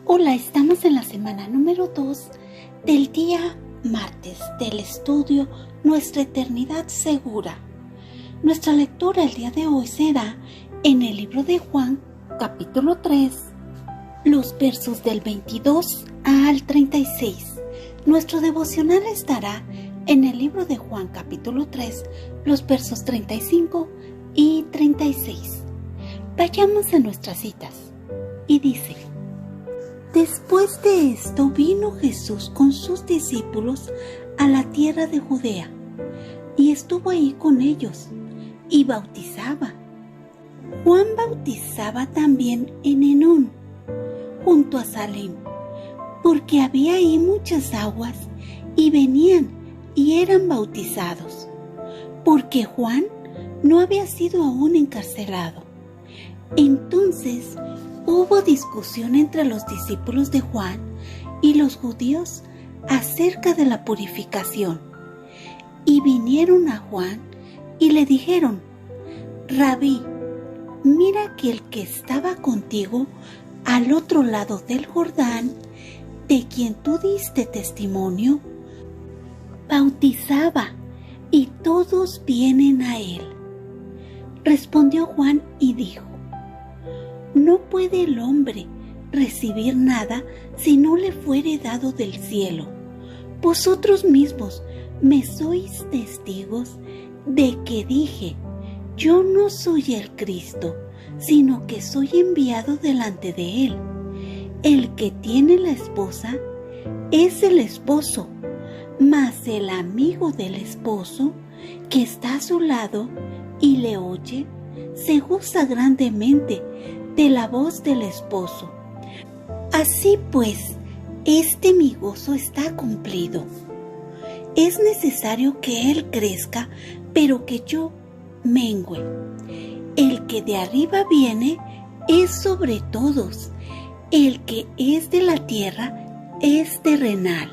Hola, estamos en la semana número 2 del día martes del estudio Nuestra Eternidad Segura. Nuestra lectura el día de hoy será en el libro de Juan, capítulo 3, los versos del 22 al 36. Nuestro devocional estará en el libro de Juan, capítulo 3, los versos 35 y 36. Vayamos a nuestras citas. Y dice: Después de esto vino Jesús con sus discípulos a la tierra de Judea, y estuvo ahí con ellos, y bautizaba. Juan bautizaba también en Enón, junto a Salim, porque había ahí muchas aguas, y venían y eran bautizados, porque Juan no había sido aún encarcelado. Entonces hubo discusión entre los discípulos de Juan y los judíos acerca de la purificación. Y vinieron a Juan y le dijeron: Rabí, mira que el que estaba contigo al otro lado del Jordán, de quien tú diste testimonio, bautizaba, y todos vienen a él. Respondió Juan y dijo: No puede el hombre recibir nada si no le fuere dado del cielo. Vosotros mismos me sois testigos de que dije: Yo no soy el Cristo, sino que soy enviado delante de él. El que tiene la esposa es el esposo, mas el amigo del esposo que está a su lado y le oye, se goza grandemente de la voz del esposo. Así pues, mi gozo está cumplido. Es necesario que él crezca, pero que yo mengüe. El que de arriba viene es sobre todos. El que es de la tierra es terrenal,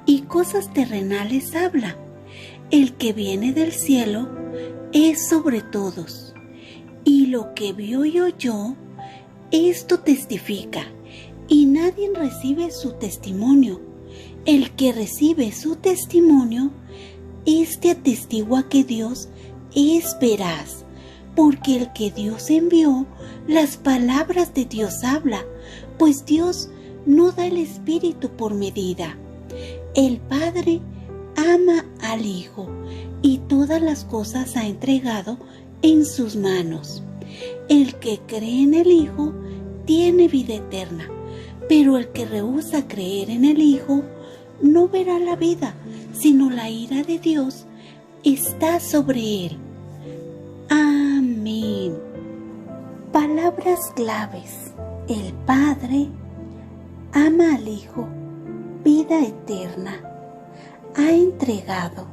y cosas terrenales habla. El que viene del cielo es sobre todos. Y lo que vio y oyó, esto testifica, y nadie recibe su testimonio. El que recibe su testimonio, atestigua que Dios es veraz, porque el que Dios envió, las palabras de Dios habla, pues Dios no da el Espíritu por medida. El Padre ama al Hijo, y todas las cosas ha entregado en sus manos. El que cree en el Hijo tiene vida eterna, pero el que rehúsa creer en el Hijo no verá la vida, sino la ira de Dios está sobre él. Amén. Palabras claves: el Padre ama al Hijo, vida eterna ha entregado,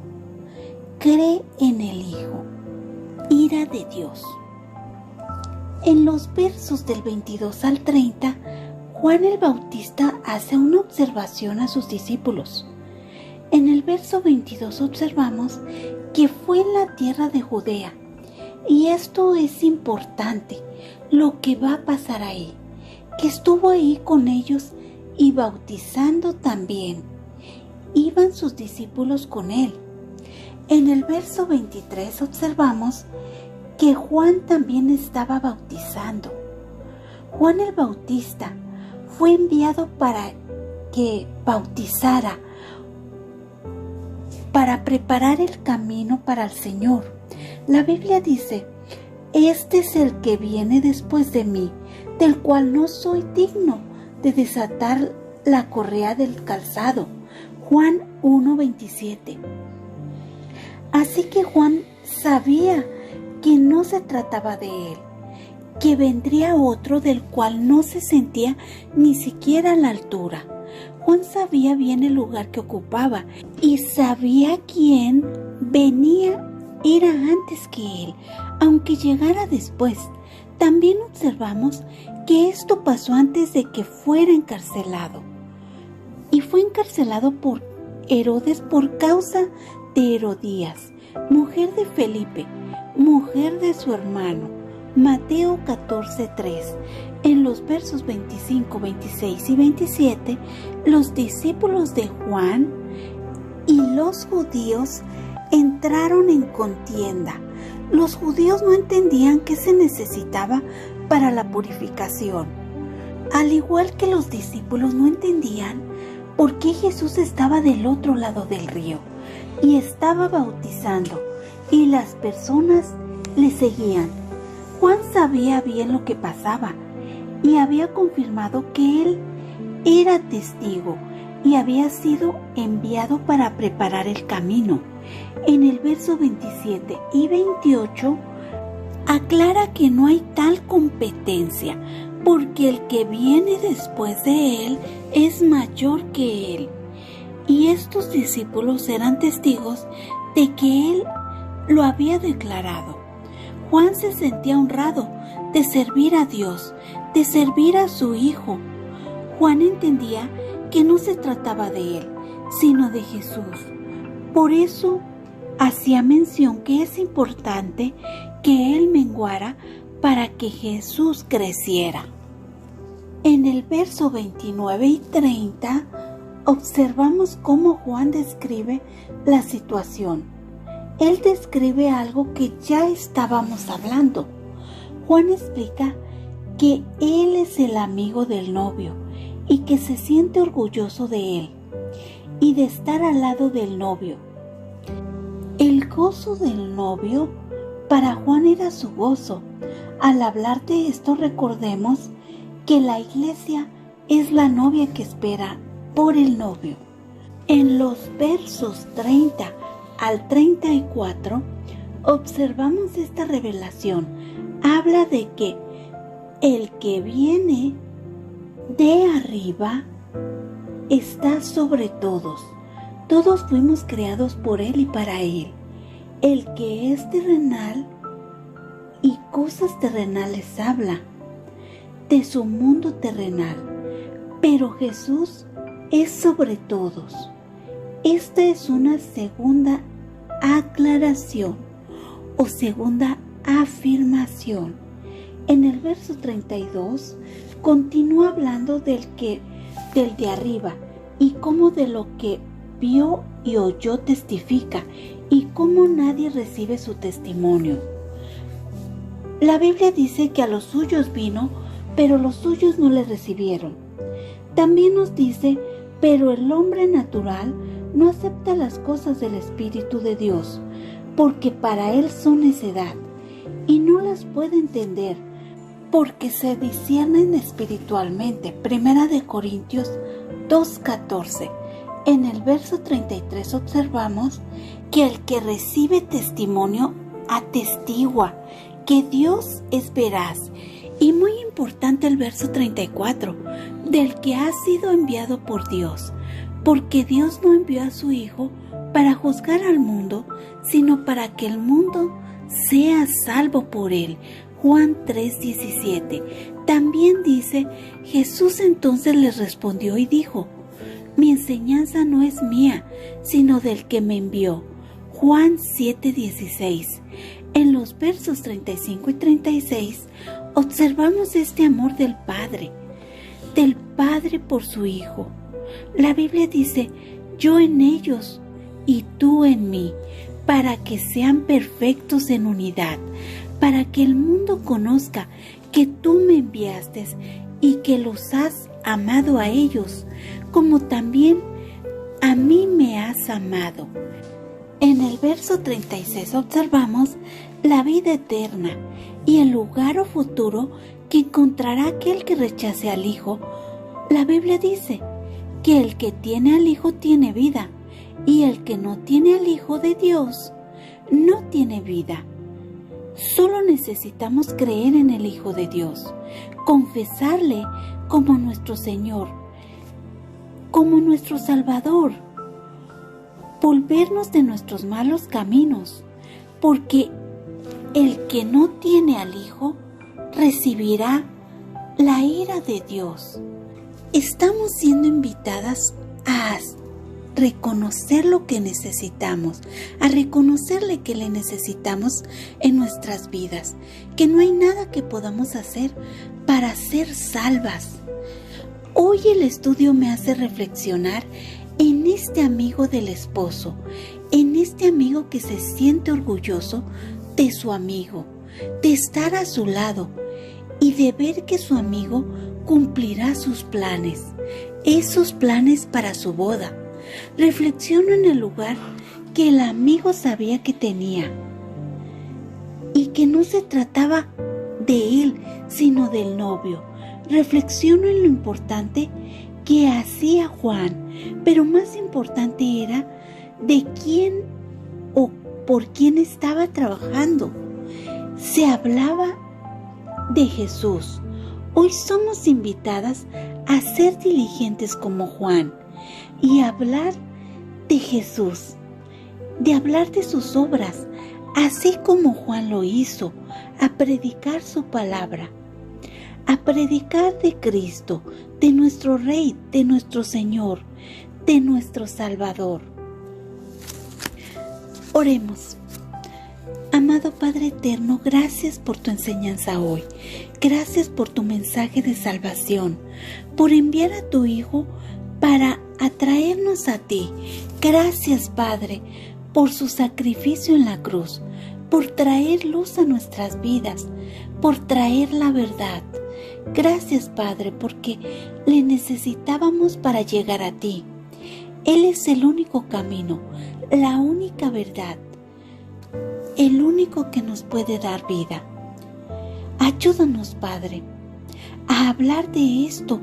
cree en el Hijo, ira de Dios. En los versos del 22 al 30, Juan el Bautista hace una observación a sus discípulos. En el verso 22 observamos que fue en la tierra de Judea, y esto es importante, lo que va a pasar ahí, que estuvo ahí con ellos y bautizando también. Iban sus discípulos con él. En el verso 23 observamos que Juan también estaba bautizando. Juan el Bautista fue enviado para que bautizara, para preparar el camino para el Señor. La Biblia dice: Este es el que viene después de mí, del cual no soy digno de desatar la correa del calzado. Juan 1:27. Así que Juan sabía que no se trataba de él, que vendría otro del cual no se sentía ni siquiera a la altura. Juan sabía bien el lugar que ocupaba y sabía quién venía era antes que él, aunque llegara después. También observamos que esto pasó antes de que fuera encarcelado. Y fue encarcelado por Herodes por causa de Herodías, mujer de Felipe, mujer de su hermano, Mateo 14:3. En los versos 25, 26 y 27, los discípulos de Juan y los judíos entraron en contienda. Los judíos no entendían qué se necesitaba para la purificación, al igual que los discípulos no entendían por qué Jesús estaba del otro lado del río y estaba bautizando, y las personas le seguían. Juan sabía bien lo que pasaba y había confirmado que él era testigo y había sido enviado para preparar el camino. En el verso 27 y 28 aclara que no hay tal competencia, porque el que viene después de él es mayor que él. Y estos discípulos eran testigos de que él lo había declarado. Juan se sentía honrado de servir a Dios, de servir a su Hijo. Juan entendía que no se trataba de él, sino de Jesús. Por eso hacía mención que es importante que él menguara para que Jesús creciera. En el verso 29 y 30 observamos cómo Juan describe la situación. Él describe algo que ya estábamos hablando. Juan explica que él es el amigo del novio y que se siente orgulloso de él y de estar al lado del novio. El gozo del novio para Juan era su gozo. Al hablar de esto, recordemos que la iglesia es la novia que espera por el novio. En los versos 30 al 34 observamos esta revelación. Habla de que el que viene de arriba está sobre todos. Todos fuimos creados por Él y para Él. El que es terrenal y cosas terrenales habla de su mundo terrenal, pero Jesús es sobre todos. Esta es una segunda aclaración o segunda afirmación. En el verso 32 continúa hablando del de arriba y cómo de lo que vio y oyó testifica y cómo nadie recibe su testimonio. La Biblia dice que a los suyos vino, pero los suyos no le recibieron. También nos dice, pero el hombre natural no acepta las cosas del Espíritu de Dios, porque para él son necedad, y no las puede entender, porque se disciernen espiritualmente. Primera de Corintios 2:14. En el verso 33 observamos que el que recibe testimonio atestigua que Dios es veraz. Y muy importante el verso 34, del que ha sido enviado por Dios, porque Dios no envió a su Hijo para juzgar al mundo, sino para que el mundo sea salvo por él. Juan 3:17. También dice, Jesús entonces les respondió y dijo, mi enseñanza no es mía, sino del que me envió. Juan 7:16. En los versos 35 y 36 observamos este amor del Padre por su Hijo. La Biblia dice, yo en ellos y tú en mí, para que sean perfectos en unidad, para que el mundo conozca que tú me enviaste y que los has amado a ellos, como también a mí me has amado. En el verso 36 observamos la vida eterna y el lugar o futuro que encontrará aquel que rechace al Hijo. La Biblia dice que el que tiene al Hijo tiene vida, y el que no tiene al Hijo de Dios no tiene vida. Solo necesitamos creer en el Hijo de Dios, confesarle como nuestro Señor, como nuestro Salvador, volvernos de nuestros malos caminos, porque el que no tiene al Hijo recibirá la ira de Dios. Estamos siendo invitadas a reconocer lo que necesitamos, a reconocerle que le necesitamos en nuestras vidas, que no hay nada que podamos hacer para ser salvas. Hoy el estudio me hace reflexionar en este amigo del esposo, en este amigo que se siente orgulloso de su amigo, de estar a su lado y de ver que su amigo cumplirá sus planes, esos planes para su boda. Reflexiono en el lugar que el amigo sabía que tenía y que no se trataba de él, sino del novio. Reflexiono en lo importante que hacía Juan, pero más importante era de quién o por quién estaba trabajando. Se hablaba de Jesús. Hoy somos invitadas a ser diligentes como Juan y hablar de Jesús, de hablar de sus obras, así como Juan lo hizo, a predicar su palabra, a predicar de Cristo, de nuestro Rey, de nuestro Señor, de nuestro Salvador. Oremos. Amado Padre eterno, gracias por tu enseñanza hoy. Gracias por tu mensaje de salvación, por enviar a tu Hijo para atraernos a ti. Gracias, Padre, por su sacrificio en la cruz, por traer luz a nuestras vidas, por traer la verdad. Gracias, Padre, porque le necesitábamos para llegar a ti. Él es el único camino, la única verdad, el único que nos puede dar vida. Ayúdanos, Padre, a hablar de esto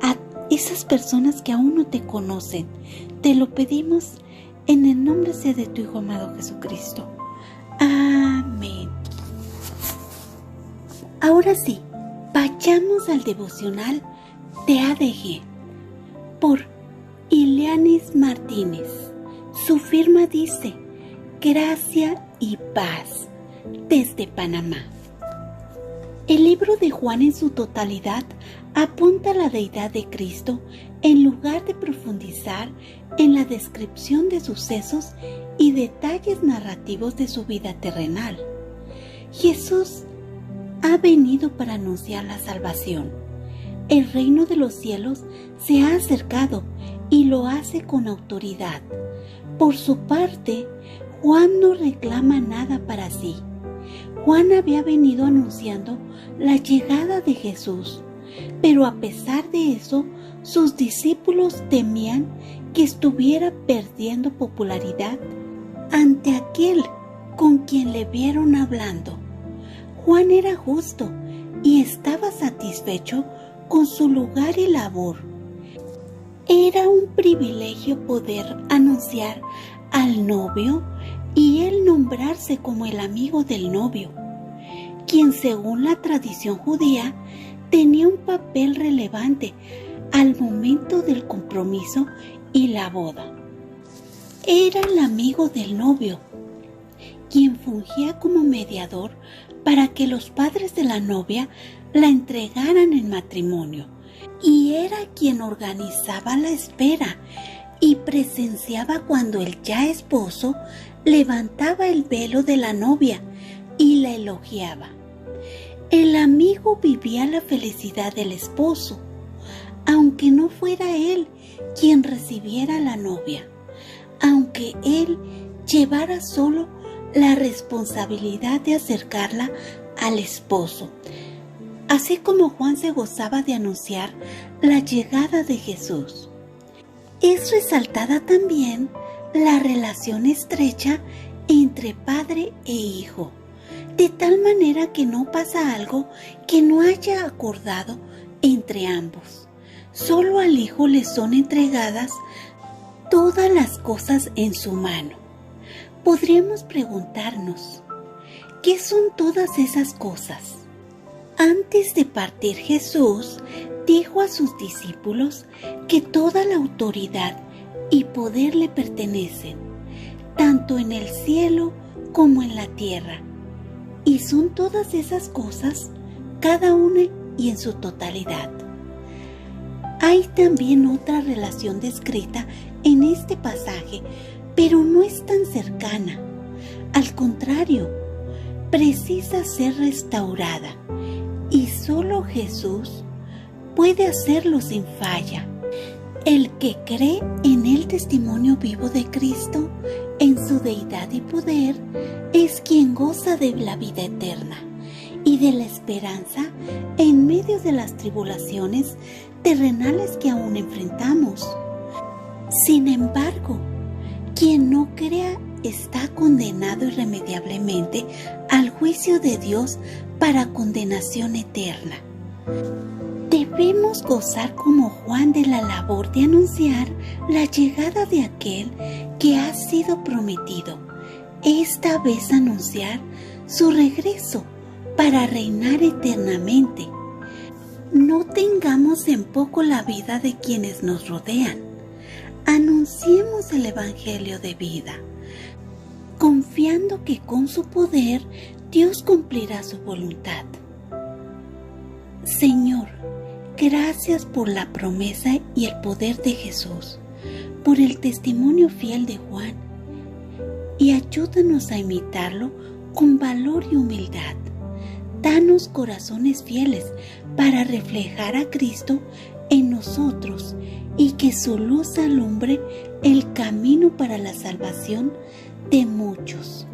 a esas personas que aún no te conocen. Te lo pedimos en el nombre de tu Hijo amado Jesucristo. Amén. Ahora sí, vayamos al devocional de ADG por Ileanis Martínez. Su firma dice: gracia y paz, desde Panamá. El libro de Juan en su totalidad apunta a la deidad de Cristo en lugar de profundizar en la descripción de sucesos y detalles narrativos de su vida terrenal. Jesús ha venido para anunciar la salvación. El reino de los cielos se ha acercado y lo hace con autoridad. Por su parte, Juan no reclama nada para sí. Juan había venido anunciando la llegada de Jesús, pero a pesar de eso, sus discípulos temían que estuviera perdiendo popularidad ante aquel con quien le vieron hablando. Juan era justo y estaba satisfecho con su lugar y labor. Era un privilegio poder anunciar al novio y él nombrarse como el amigo del novio, quien según la tradición judía tenía un papel relevante al momento del compromiso y la boda. Era el amigo del novio, quien fungía como mediador para que los padres de la novia la entregaran en matrimonio, y era quien organizaba la espera y presenciaba cuando el ya esposo levantaba el velo de la novia y la elogiaba. El amigo vivía la felicidad del esposo, aunque no fuera él quien recibiera a la novia, aunque él llevara solo la responsabilidad de acercarla al esposo, así como Juan se gozaba de anunciar la llegada de Jesús. Es resaltada también la relación estrecha entre padre e hijo, de tal manera que no pasa algo que no haya acordado entre ambos. Solo al hijo le son entregadas todas las cosas en su mano. Podríamos preguntarnos, ¿qué son todas esas cosas? Antes de partir, Jesús dijo a sus discípulos que toda la autoridad y poder le pertenecen, tanto en el cielo como en la tierra. Y son todas esas cosas, cada una y en su totalidad. Hay también otra relación descrita en este pasaje, pero no es tan cercana. Al contrario, precisa ser restaurada y solo Jesús puede hacerlo sin falla. El que cree en el testimonio vivo de Cristo, en su deidad y poder, es quien goza de la vida eterna y de la esperanza en medio de las tribulaciones terrenales que aún enfrentamos. Sin embargo, quien no crea está condenado irremediablemente al juicio de Dios para condenación eterna. Debemos gozar como Juan de la labor de anunciar la llegada de aquel que ha sido prometido, esta vez anunciar su regreso para reinar eternamente. No tengamos en poco la vida de quienes nos rodean. Anunciemos el Evangelio de vida, confiando que con su poder Dios cumplirá su voluntad. Señor, gracias por la promesa y el poder de Jesús, por el testimonio fiel de Juan, y ayúdanos a imitarlo con valor y humildad. Danos corazones fieles para reflejar a Cristo en nosotros y que su luz alumbre el camino para la salvación de muchos.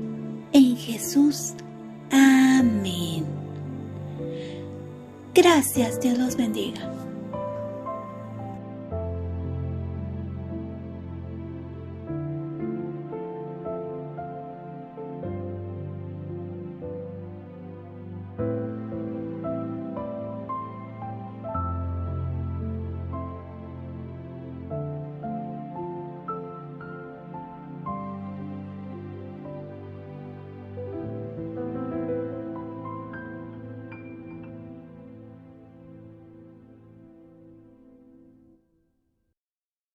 En Jesús. Amén. Gracias, Dios los bendiga.